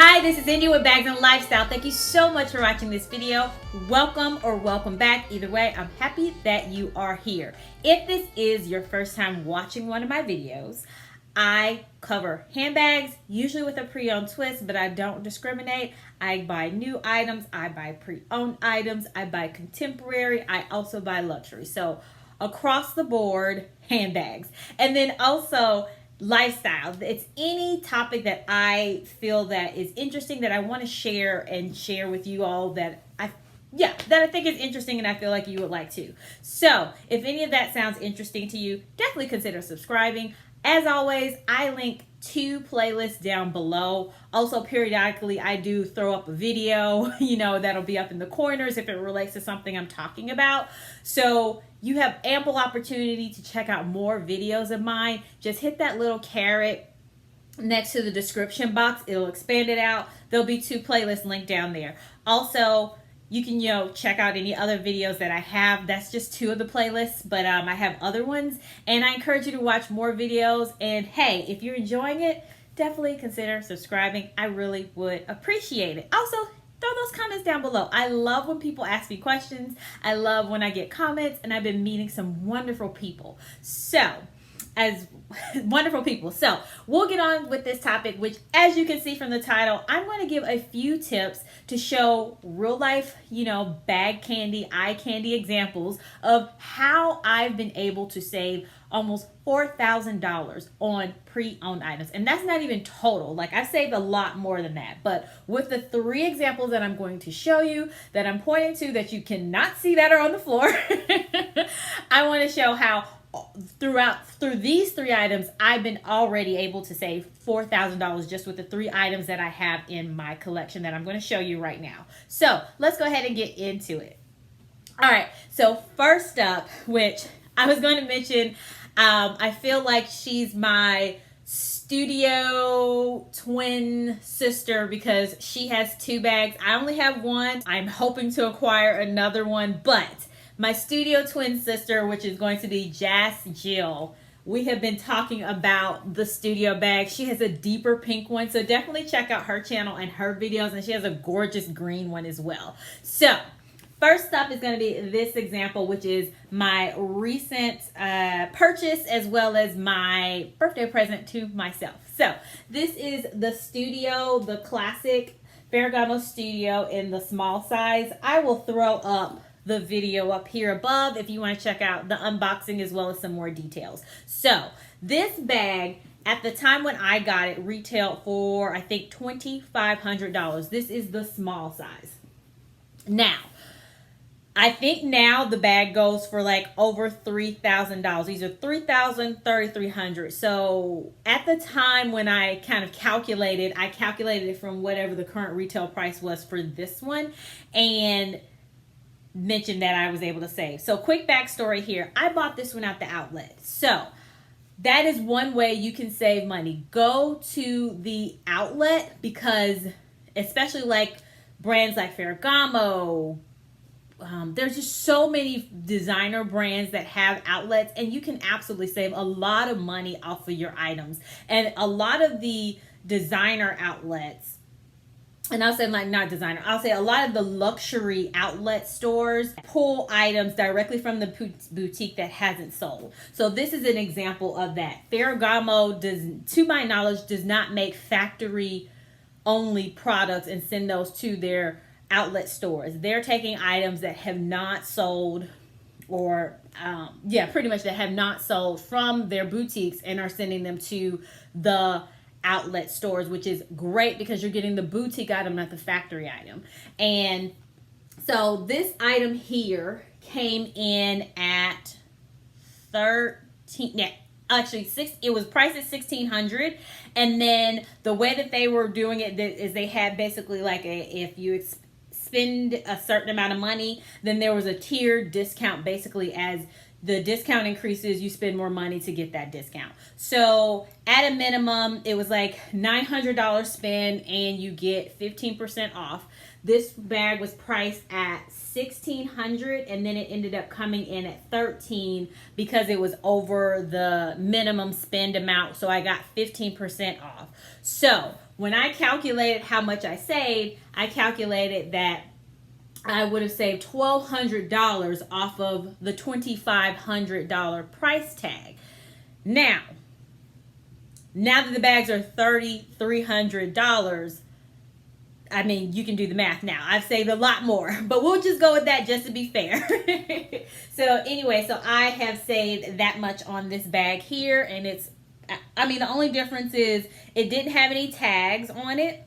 Hi, this is India with Bags and Lifestyle. Thank you so much for watching this video. Welcome or welcome back. Either way, I'm happy that you are here. If this is your first time watching one of my videos, I cover handbags, usually with a pre-owned twist, but I don't discriminate. I buy new items, I buy pre-owned items, I buy contemporary, I also buy luxury. So across the board, handbags. And then also lifestyle. It's any topic that I feel that is interesting that I want to share with you all that I think is interesting and I feel like you would like to. So if any of that sounds interesting to you, definitely consider subscribing. As always, I link 2 playlists down below. Also, periodically, I do throw up a video, that'll be up in the corners if it relates to something I'm talking about. So you have ample opportunity to check out more videos of mine. Just hit that little caret next to the description box. It'll expand it out. There'll be 2 playlists linked down there. Also, you can, check out any other videos that I have. That's just 2 of the playlists, but I have other ones. And I encourage you to watch more videos. And hey, if you're enjoying it, definitely consider subscribing. I really would appreciate it. Also, throw those comments down below. I love when people ask me questions. I love when I get comments, and I've been meeting some wonderful people. So we'll get on with this topic, which, as you can see from the title, I'm going to give a few tips to show real life, bag candy, eye candy examples of how I've been able to save almost $4,000 on pre-owned items. And that's not even total. Like, I've saved a lot more than that. But with the 3 examples that I'm going to show you, that I'm pointing to, that you cannot see that are on the floor, I want to show how through these 3 items, I've been already able to save $4,000 just with the 3 items that I have in my collection that I'm going to show you right now. So let's go ahead and get into it. All right. So first up, which I was going to mention, I feel like she's my studio twin sister because she has 2 bags. I only have one. I'm hoping to acquire another one, but my studio twin sister, which is going to be Jazz Jill, we have been talking about the studio bag. She has a deeper pink one, so definitely check out her channel and her videos, and she has a gorgeous green one as well. So first up is going to be this example, which is my recent purchase as well as my birthday present to myself. So this is the Studio, the classic Ferragamo Studio in the small size. I will throw up the video up here above if you want to check out the unboxing as well as some more details. So this bag, at the time when I got it, retailed for I think $2,500. This is the small size. Now, I think now the bag goes for like over $3,000. These are $3,000, $3,300. So at the time when I kind of calculated, I calculated it from whatever the current retail price was for this one, and mentioned that I was able to save. So quick backstory here. I bought this one at the outlet. So that is one way you can save money. Go to the outlet, because especially like brands like Ferragamo, there's just so many designer brands that have outlets, and you can absolutely save a lot of money off of your items. And a lot of the designer outlets, and I'll say like not designer, I'll say a lot of the luxury outlet stores pull items directly from the boutique that hasn't sold. So this is an example of that. Ferragamo to my knowledge, does not make factory only products and send those to their outlet stores. They're taking items that have not sold, or pretty much that have not sold from their boutiques, and are sending them to the outlet stores, which is great because you're getting the boutique item, not the factory item. And so this item here came in at it was priced at $1,600. And then the way that they were doing it is they had basically like if you spend a certain amount of money, then there was a tiered discount. Basically, as the discount increases, you spend more money to get that discount. So at a minimum, it was like $900 spend and you get 15% off. This bag was priced at $1,600, and then it ended up coming in at $13 because it was over the minimum spend amount. So I got 15% off. So when I calculated how much I saved, I calculated that I would have saved $1,200 off of the $2,500 price tag. Now that the bags are $3,300, I mean, you can do the math now. I've saved a lot more, but we'll just go with that just to be fair. So anyway, so I have saved that much on this bag here, and it's, I mean, the only difference is it didn't have any tags on it,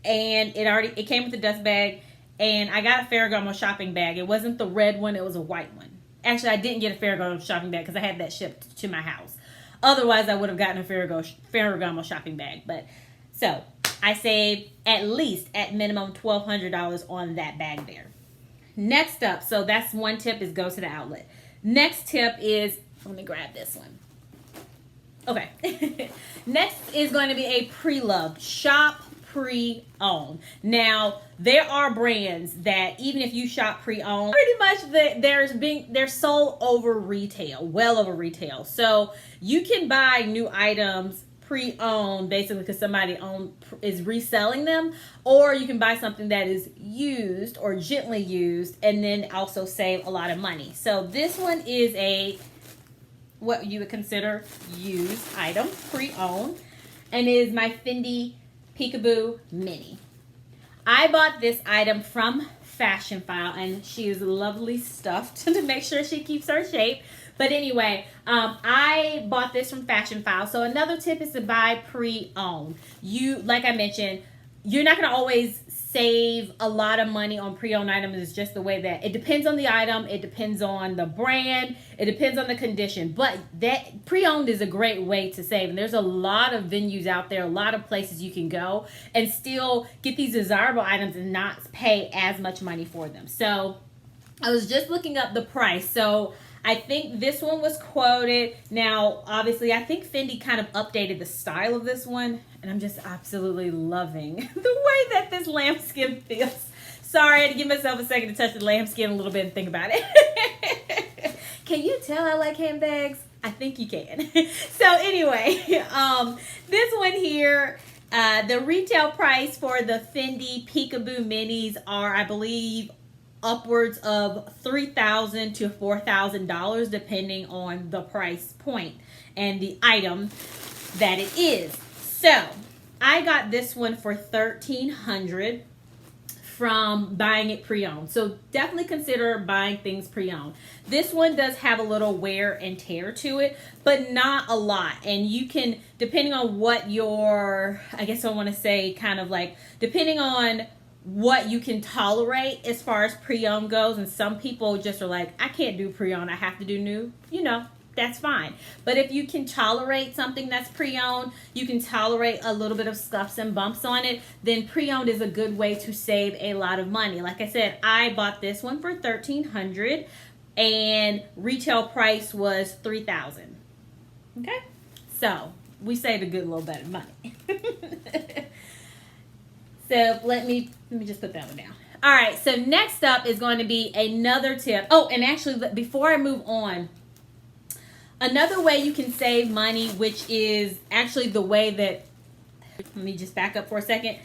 and it came with a dust bag, and I got a Ferragamo shopping bag. It wasn't the red one, it was a white one. Actually, I didn't get a Ferragamo shopping bag because I had that shipped to my house. Otherwise, I would have gotten a Ferragamo shopping bag. But so I saved at minimum $1,200 on that bag there. Next up, so that's one tip, is go to the outlet. Next tip is, let me grab this one. Okay. Next is going to be a preloved. Shop pre-owned. Now, there are brands that even if you shop pre-owned, pretty much they're sold over retail, well over retail. So you can buy new items pre-owned basically because somebody is reselling them, or you can buy something that is used or gently used and then also save a lot of money. So this one is what you would consider used item, pre-owned, and is my Fendi Peekaboo Mini. I bought this item from Fashionphile, and she is lovely stuffed to make sure she keeps her shape. But anyway, I bought this from Fashionphile. So another tip is to buy pre-owned. Like I mentioned, you're not going to always save a lot of money on pre-owned items. It's just the way that it depends on the item, it depends on the brand, it depends on the condition. But that pre-owned is a great way to save. And there's a lot of venues out there, a lot of places you can go and still get these desirable items and not pay as much money for them. So I was just looking up the price. So I think this one was quoted. Now, obviously, I think Fendi kind of updated the style of this one, and I'm just absolutely loving the way that this lambskin feels. Sorry, I had to give myself a second to touch the lambskin a little bit and think about it. Can you tell I like handbags? I think you can. So anyway, this one here, the retail price for the Fendi Peekaboo Minis are, I believe, upwards of $3,000 to $4,000 depending on the price point and the item that it is. So I got this one for $1,300 from buying it pre-owned. So definitely consider buying things pre-owned. This one does have a little wear and tear to it, but not a lot. And you can, depending on what your, I guess I want to say kind of like, depending on what you can tolerate as far as pre-owned goes, and some people just are like, I can't do pre-owned, I have to do new, that's fine. But if you can tolerate something that's pre-owned, you can tolerate a little bit of scuffs and bumps on it, then pre-owned is a good way to save a lot of money. Like I said, I bought this one for $1,300 and retail price was $3,000. Okay, so we saved a good little bit of money. So let me just put that one down. All right, so next up is going to be another tip. Oh, and actually, before I move on, another way you can save money, which is actually the way that, let me just back up for a second,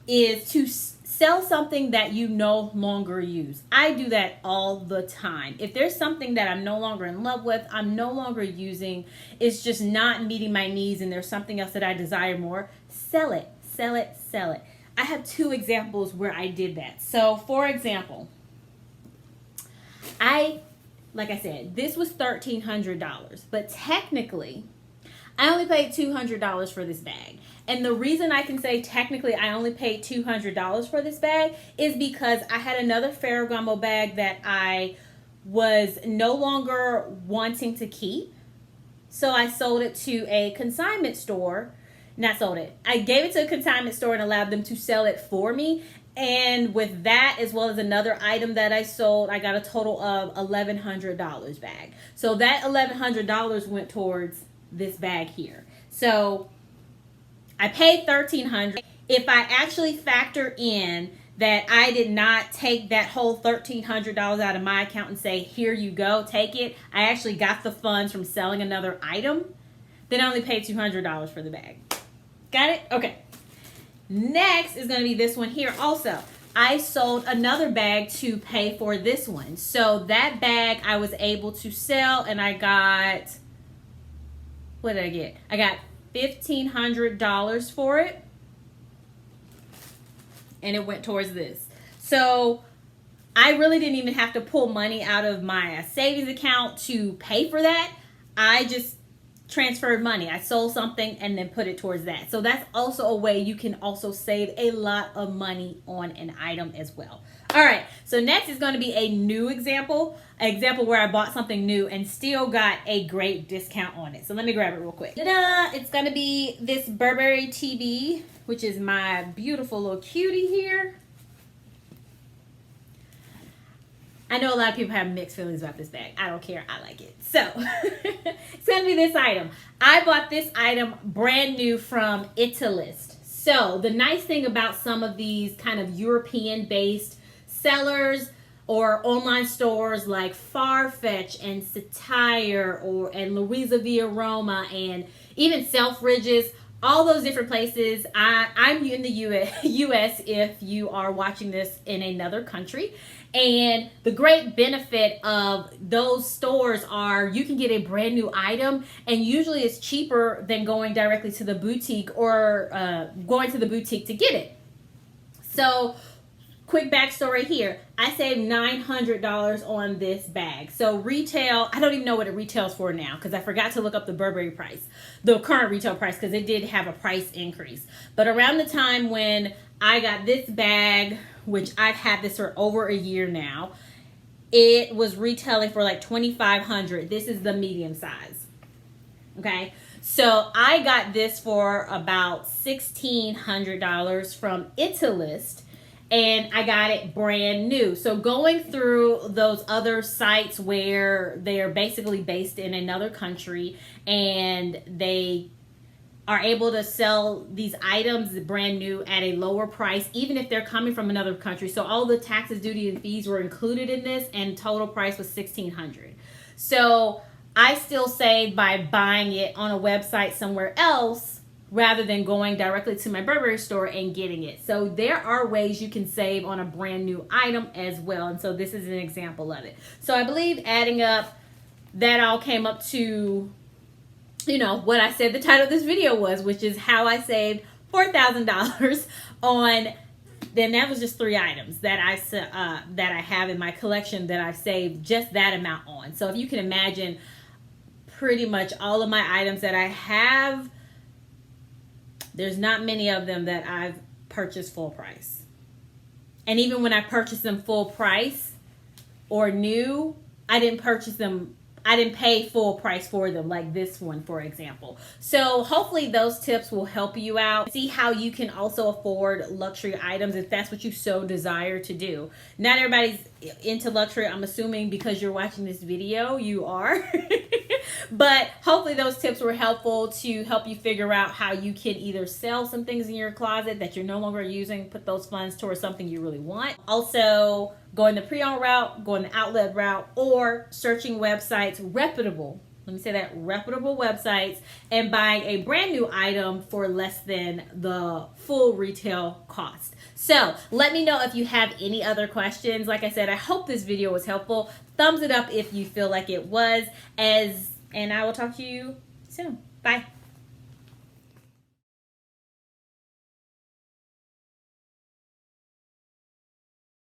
is to sell something that you no longer use. I do that all the time. If there's something that I'm no longer in love with, I'm no longer using, it's just not meeting my needs, and there's something else that I desire more, sell it. Sell it, sell it. I have two examples where I did that. So, for example, like I said, this was $1,300, but technically, I only paid $200 for this bag. And the reason I can say technically I only paid $200 for this bag is because I had another Ferragamo bag that I was no longer wanting to keep. So I sold it to a consignment store. Not sold it. I gave it to a consignment store and allowed them to sell it for me. And with that, as well as another item that I sold, I got a total of $1,100 back. So that $1,100 went towards this bag here. So I paid $1,300. If I actually factor in that I did not take that whole $1,300 out of my account and say, here you go, take it. I actually got the funds from selling another item. Then I only paid $200 for the bag. Got it? Okay. Next is going to be this one here also. I sold another bag to pay for this one. So that bag I was able to sell, and I got, what did I get? I got $1,500 for it. And it went towards this. So I really didn't even have to pull money out of my savings account to pay for that. I just transferred money. I sold something and then put it towards that. So that's also a way you can also save a lot of money on an item as well. All right, so next is going to be a new example, an example where I bought something new and still got a great discount on it. So let me grab it real quick. Ta-da! It's going to be this Burberry TB, which is my beautiful little cutie here. I know a lot of people have mixed feelings about this bag. I don't care. I like it. So it's going to be this item. I bought this item brand new from Italist. So the nice thing about some of these kind of European-based sellers or online stores like Farfetch and Satire and Louisa Via Roma and even Selfridges, all those different places. I'm in the US if you are watching this in another country. And the great benefit of those stores are you can get a brand new item, and usually it's cheaper than going directly to the boutique or going to the boutique to get it. So quick backstory here. I saved $900 on this bag. So retail, I don't even know what it retails for now because I forgot to look up the Burberry price, the current retail price, because it did have a price increase. But around the time when I got this bag, which I've had this for over a year now, it was retailing for like $2,500. This is the medium size. Okay. So I got this for about $1,600 from Italist, and I got it brand new. So going through those other sites where they are basically based in another country and they are able to sell these items brand new at a lower price, even if they're coming from another country. So all the taxes, duty, and fees were included in this, and total price was $1,600. So I still saved by buying it on a website somewhere else rather than going directly to my Burberry store and getting it. So there are ways you can save on a brand new item as well. And so this is an example of it. So I believe adding up, that all came up to, you know, what I said the title of this video was, which is how I saved $4,000 on, then that was just 3 items that I have in my collection that I've saved just that amount on. So if you can imagine, pretty much all of my items that I have, there's not many of them that I've purchased full price. And even when I purchased them full price or new, I didn't pay full price for them, like this one, for example. So hopefully those tips will help you out. See how you can also afford luxury items if that's what you so desire to do. Not everybody's into luxury. I'm assuming because you're watching this video, you are. But hopefully those tips were helpful to help you figure out how you can either sell some things in your closet that you're no longer using, put those funds towards something you really want. Also, going the pre-owned route, going the outlet route, or searching websites, reputable websites, and buying a brand new item for less than the full retail cost. So let me know if you have any other questions. Like I said, I hope this video was helpful. Thumbs it up if you feel like it was, and I will talk to you soon. Bye.